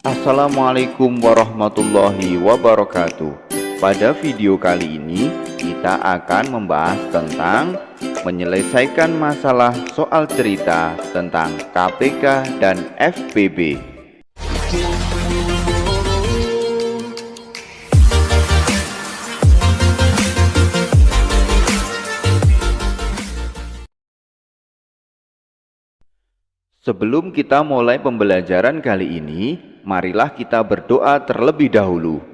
Assalamualaikum warahmatullahi wabarakatuh. Pada video kali ini kita akan membahas tentang menyelesaikan masalah soal cerita tentang KPK dan FPB. Sebelum kita mulai pembelajaran kali ini, marilah kita berdoa terlebih dahulu.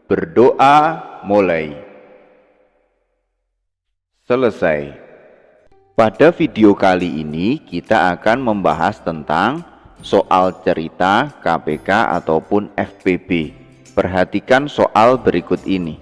Berdoa mulai. Selesai. Pada video kali ini kita akan membahas tentang soal cerita KPK ataupun FPB. Perhatikan soal berikut ini.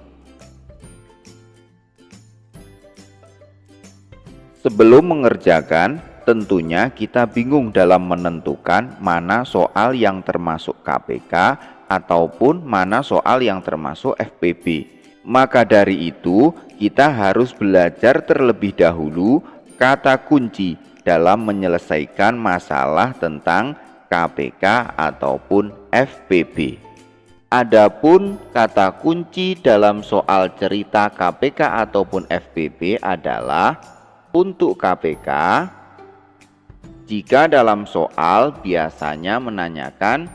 Sebelum mengerjakan, tentunya kita bingung dalam menentukan mana soal yang termasuk KPK ataupun mana soal yang termasuk FPB. Maka dari itu, kita harus belajar terlebih dahulu kata kunci dalam menyelesaikan masalah tentang KPK ataupun FPB. Adapun kata kunci dalam soal cerita KPK ataupun FPB adalah untuk KPK. Jika dalam soal biasanya menanyakan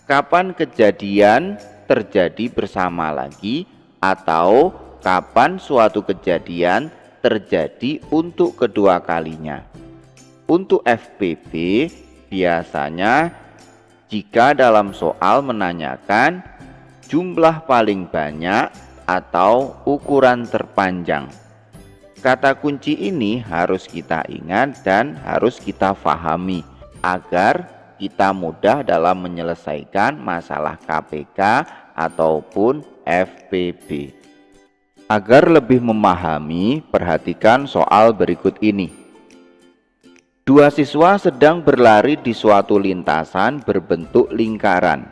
kapan kejadian terjadi bersama lagi atau kapan suatu kejadian terjadi untuk kedua kalinya. Untuk FPB biasanya jika dalam soal menanyakan jumlah paling banyak atau ukuran terpanjang. Kata kunci ini harus kita ingat dan harus kita pahami agar kita mudah dalam menyelesaikan masalah KPK ataupun FPB. Agar lebih memahami, perhatikan soal berikut ini. Dua siswa sedang berlari di suatu lintasan berbentuk lingkaran.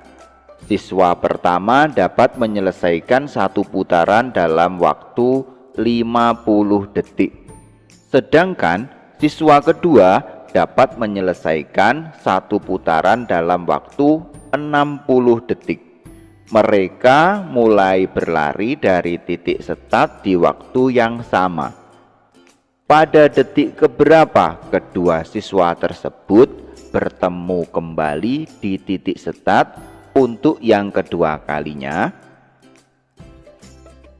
Siswa pertama dapat menyelesaikan satu putaran dalam waktu 50 detik. Sedangkan siswa kedua dapat menyelesaikan satu putaran dalam waktu 60 detik. Mereka mulai berlari dari titik start di waktu yang sama. Pada detik keberapa kedua siswa tersebut bertemu kembali di titik start untuk yang kedua kalinya?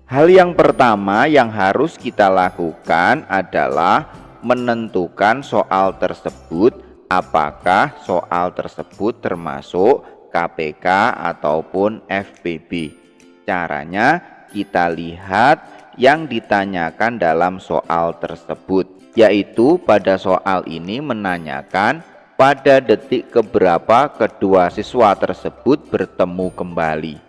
Hal yang pertama yang harus kita lakukan adalah menentukan soal tersebut, apakah soal tersebut termasuk KPK ataupun FPB. Caranya kita lihat yang ditanyakan dalam soal tersebut, yaitu pada soal ini menanyakan pada detik keberapa kedua siswa tersebut bertemu kembali.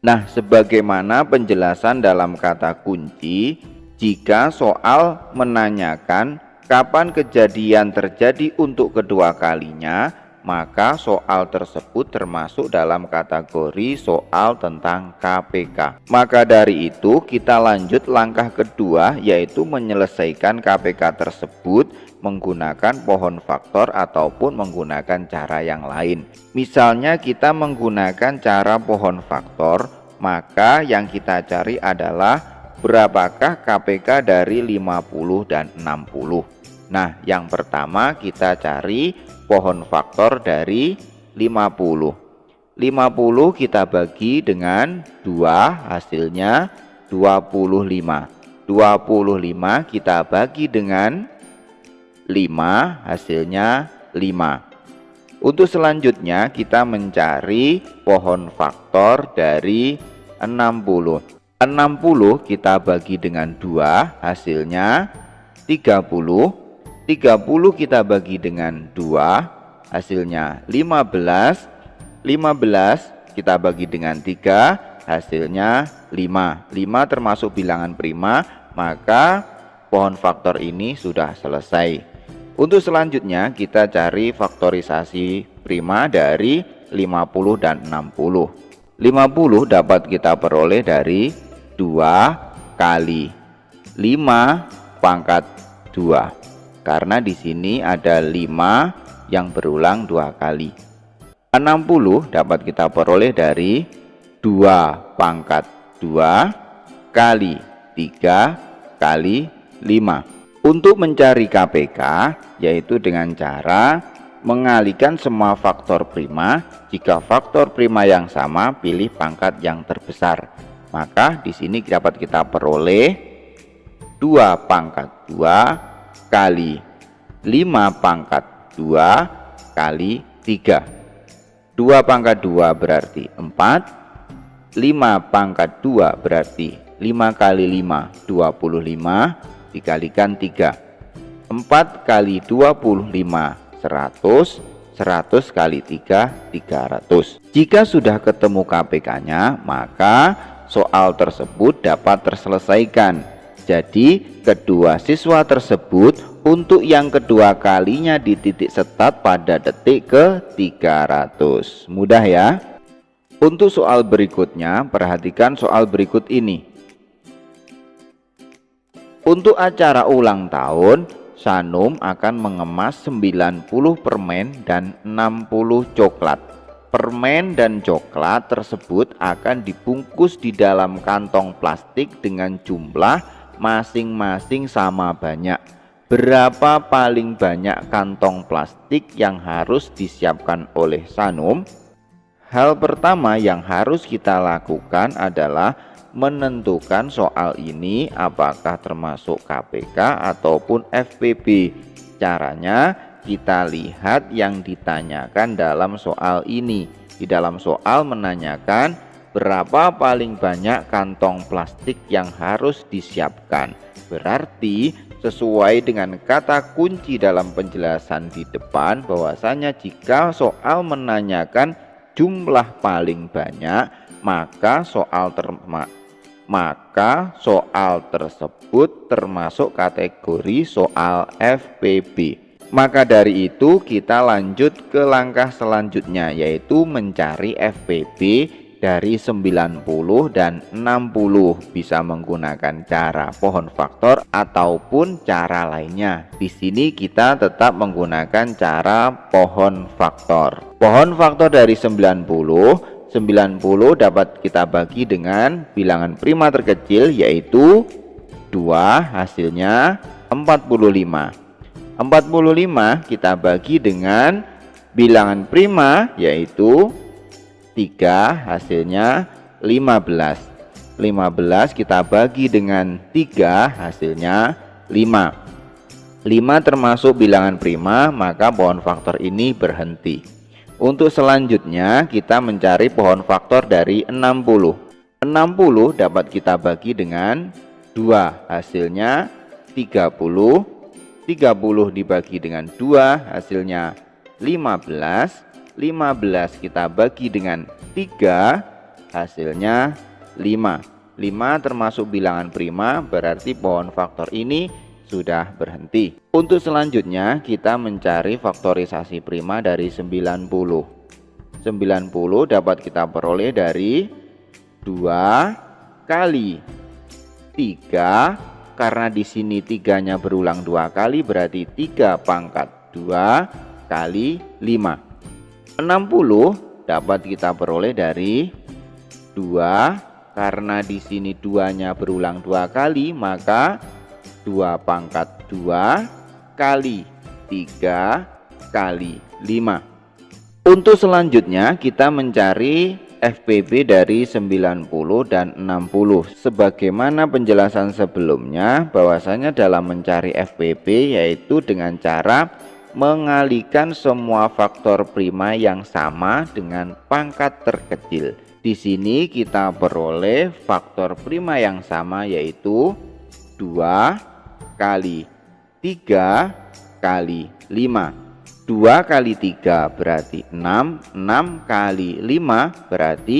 Nah, sebagaimana penjelasan dalam kata kunci, jika soal menanyakan kapan kejadian terjadi untuk kedua kalinya, maka soal tersebut termasuk dalam kategori soal tentang KPK. Maka dari itu, kita lanjut langkah kedua, yaitu menyelesaikan KPK tersebut menggunakan pohon faktor ataupun menggunakan cara yang lain. Misalnya kita menggunakan cara pohon faktor, maka yang kita cari adalah berapakah KPK dari 50 dan 60. Nah, yang pertama kita cari pohon faktor dari 50. 50 kita bagi dengan 2, hasilnya 25. 25 kita bagi dengan 5, hasilnya 5. Untuk selanjutnya kita mencari pohon faktor dari 60. 60 kita bagi dengan 2, hasilnya 30. 30 kita bagi dengan 2, hasilnya 15. 15 kita bagi dengan 3, hasilnya 5. 5 termasuk bilangan prima, maka pohon faktor ini sudah selesai. Untuk selanjutnya kita cari faktorisasi prima dari 50 dan 60. 50 dapat kita peroleh dari 2 kali 5 pangkat 2. Karena di sini ada 5 yang berulang 2 kali. 60 dapat kita peroleh dari 2 pangkat 2 kali 3 kali 5. Untuk mencari KPK yaitu dengan cara mengalihkan semua faktor prima. Jika faktor prima yang sama, pilih pangkat yang terbesar. Maka di sini dapat kita peroleh 2 pangkat 2 kali 5 pangkat 2 kali 3. 2 pangkat 2 berarti 4. 5 pangkat 2 berarti 5 kali 5 25 dikalikan 3. 4 kali 25 100, 100 kali 3 300. Jika sudah ketemu KPK-nya, maka soal tersebut dapat terselesaikan. Jadi kedua siswa tersebut untuk yang kedua kalinya di titik start pada detik ke 300. Mudah ya. Untuk soal berikutnya, perhatikan soal berikut ini. Untuk acara ulang tahun, Sanum akan mengemas 90 permen dan 60 coklat. Permen dan coklat tersebut akan dibungkus di dalam kantong plastik dengan jumlah masing-masing sama banyak. Berapa paling banyak kantong plastik yang harus disiapkan oleh Sanum? Hal pertama yang harus kita lakukan adalah menentukan soal ini apakah termasuk KPK ataupun FPB. Caranya kita lihat yang ditanyakan dalam soal ini. Di dalam soal menanyakan berapa paling banyak kantong plastik yang harus disiapkan. Berarti sesuai dengan kata kunci dalam penjelasan di depan bahwasanya jika soal menanyakan jumlah paling banyak, maka soal tersebut termasuk kategori soal FPB. Maka dari itu kita lanjut ke langkah selanjutnya, yaitu mencari FPB dari 90 dan 60. Bisa menggunakan cara pohon faktor ataupun cara lainnya. Di sini kita tetap menggunakan cara pohon faktor. Pohon faktor dari 90 dapat kita bagi dengan bilangan prima terkecil yaitu 2, hasilnya 45. 45 kita bagi dengan bilangan prima yaitu 3, hasilnya 15. 15 kita bagi dengan 3, hasilnya 5. 5 termasuk bilangan prima, maka pohon faktor ini berhenti. Untuk selanjutnya kita mencari pohon faktor dari 60. 60 dapat kita bagi dengan 2, hasilnya 30. 30 dibagi dengan 2, hasilnya 15. 15 kita bagi dengan 3, hasilnya 5. 5 termasuk bilangan prima, berarti pohon faktor ini sudah berhenti. Untuk selanjutnya kita mencari faktorisasi prima dari 90. 90 dapat kita peroleh dari 2 kali 3, karena di sini 3-nya berulang 2 kali, berarti 3 pangkat 2 kali 5. 60 dapat kita peroleh dari 2, karena di sini 2-nya berulang 2 kali, maka 2 pangkat 2 kali 3 kali 5. Untuk selanjutnya kita mencari FPB dari 90 dan 60. Sebagaimana penjelasan sebelumnya bahwasanya dalam mencari FPB yaitu dengan cara mengalihkan semua faktor prima yang sama dengan pangkat terkecil. Di sini kita peroleh faktor prima yang sama yaitu 2 kali 3 kali 5. 2 kali 3 berarti 6. 6 kali 5 berarti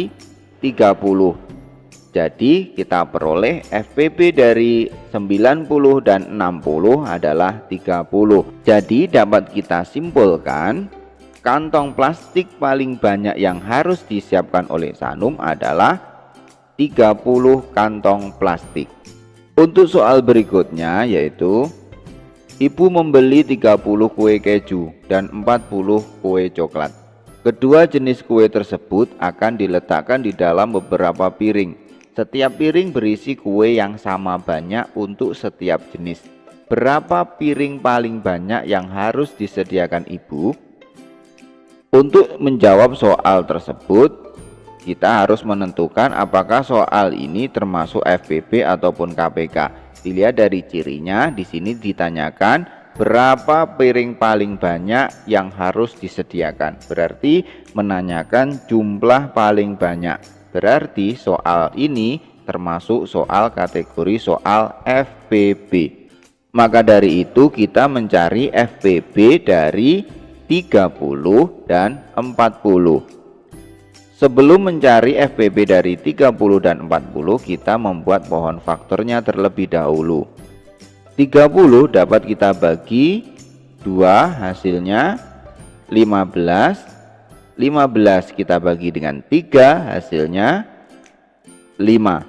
30. Jadi kita peroleh FPB dari 90 dan 60 adalah 30. Jadi dapat kita simpulkan kantong plastik paling banyak yang harus disiapkan oleh Sanum adalah 30 kantong plastik. Untuk soal berikutnya yaitu ibu membeli 30 kue keju dan 40 kue coklat. Kedua jenis kue tersebut akan diletakkan di dalam beberapa piring. Setiap piring berisi kue yang sama banyak untuk setiap jenis. Berapa piring paling banyak yang harus disediakan ibu? Untuk menjawab soal tersebut, kita harus menentukan apakah soal ini termasuk FPB ataupun KPK. Dilihat dari cirinya, di sini ditanyakan berapa piring paling banyak yang harus disediakan. Berarti menanyakan jumlah paling banyak. Berarti soal ini termasuk soal kategori soal FPB. Maka dari itu kita mencari FPB dari 30 dan 40. Sebelum mencari FPB dari 30 dan 40, kita membuat pohon faktornya terlebih dahulu. 30 dapat kita bagi 2, hasilnya 15. 15 kita bagi dengan 3, hasilnya 5.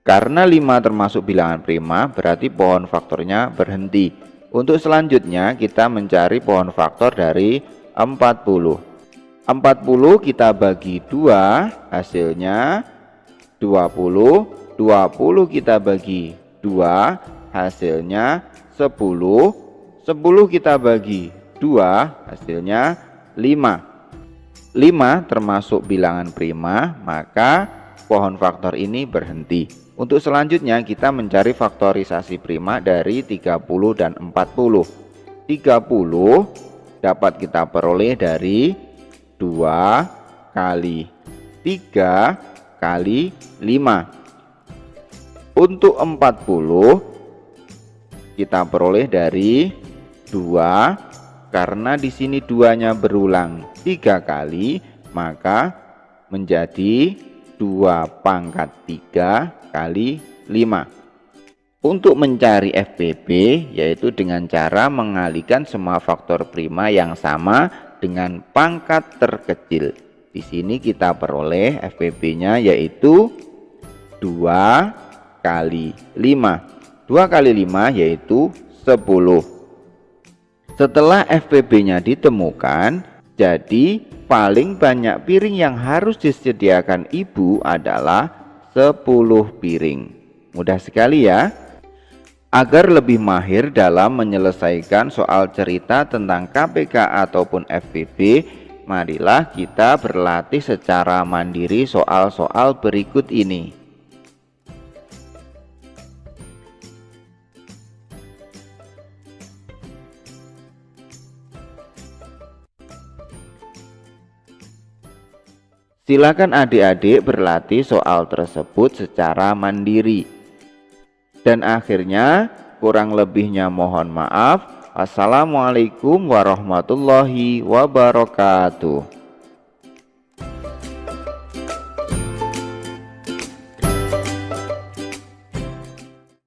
Karena 5 termasuk bilangan prima, berarti pohon faktornya berhenti. Untuk selanjutnya kita mencari pohon faktor dari 40. 40 kita bagi 2, hasilnya 20. 20 kita bagi 2, hasilnya 10. 10 kita bagi 2, hasilnya 5. 5 termasuk bilangan prima, maka pohon faktor ini berhenti. Untuk selanjutnya kita mencari faktorisasi prima dari 30 dan 40. 30 dapat kita peroleh dari 2 kali 3 kali 5. Untuk 40 kita peroleh dari 2, karena di sini 2-nya berulang 3 kali, maka menjadi 2 pangkat 3 kali 5. Untuk mencari FPB yaitu dengan cara mengalihkan semua faktor prima yang sama dengan pangkat terkecil. Di sini kita peroleh FPB-nya yaitu 2 kali 5. 2 kali 5 yaitu 10. Setelah FPB-nya ditemukan, jadi paling banyak piring yang harus disediakan ibu adalah 10 piring. Mudah sekali ya. Agar lebih mahir dalam menyelesaikan soal cerita tentang KPK ataupun FPB, marilah kita berlatih secara mandiri soal-soal berikut ini. Silakan adik-adik berlatih soal tersebut secara mandiri. Dan akhirnya, kurang lebihnya mohon maaf. Assalamualaikum warahmatullahi wabarakatuh.